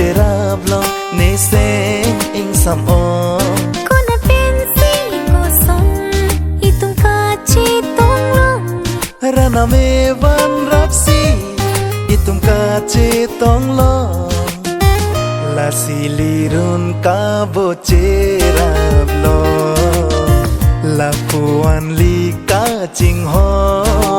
cherab long ne seng ing sam on ko na pensi ko son itung ka chi tong long rana me van rapsi itum ka che tong long la silirun ka bo cherab long la puan li ka ching hon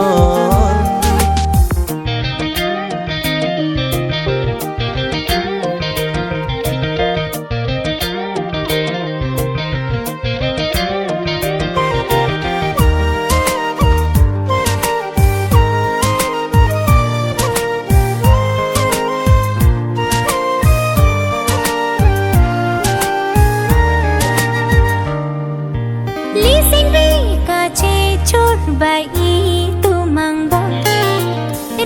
Bai tu mang bom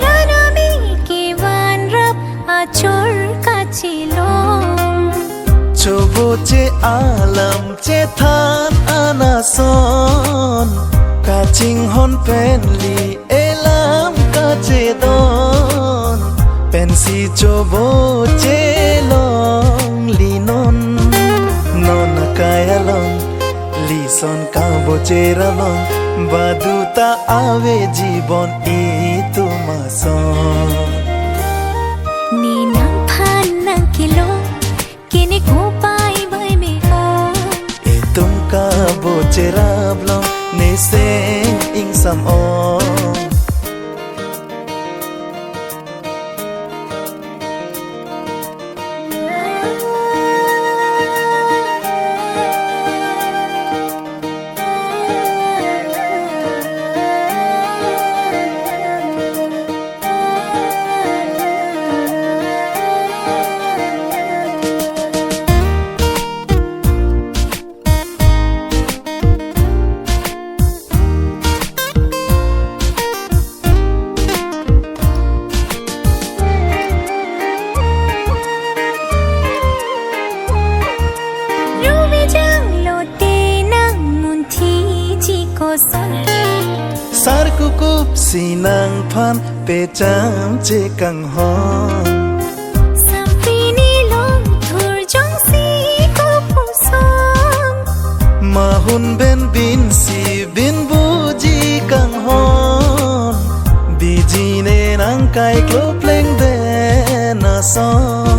rana mi ki van rap a chor ka chilong chobo che alam che than anason ka ching hon pen li elam ka che don pen si chobo che long li non non kaya long li son ka bo che ralong baduta ave Jibon itu mason ni nang phan nang kilo kini ko pai bai me ho itum ka bo cherab long ne seng ing sam on sar kukup sinang phan pe cham che kang hon sampini long thur jong si ko pusom mahun ben bin si bin buji kang hon biji ne nang kai klop leng de na son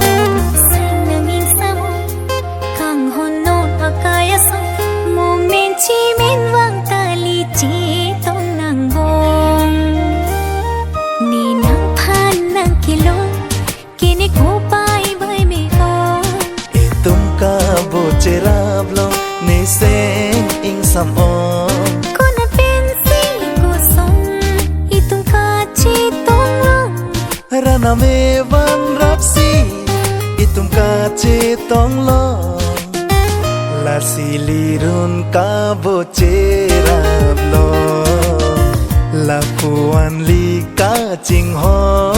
nang ing sam kang hon no akaya sam moment chi men wang tali chi tong nang bong ni nang phan nang kilo kini ko pai bai me ho itum ka bo cherab long ne seng ing sam on ko na pensi ko son itung ka chi tong long rana me van rapsi itum ka che tong long la silirun ka bo cherab long la puan li ka ching hon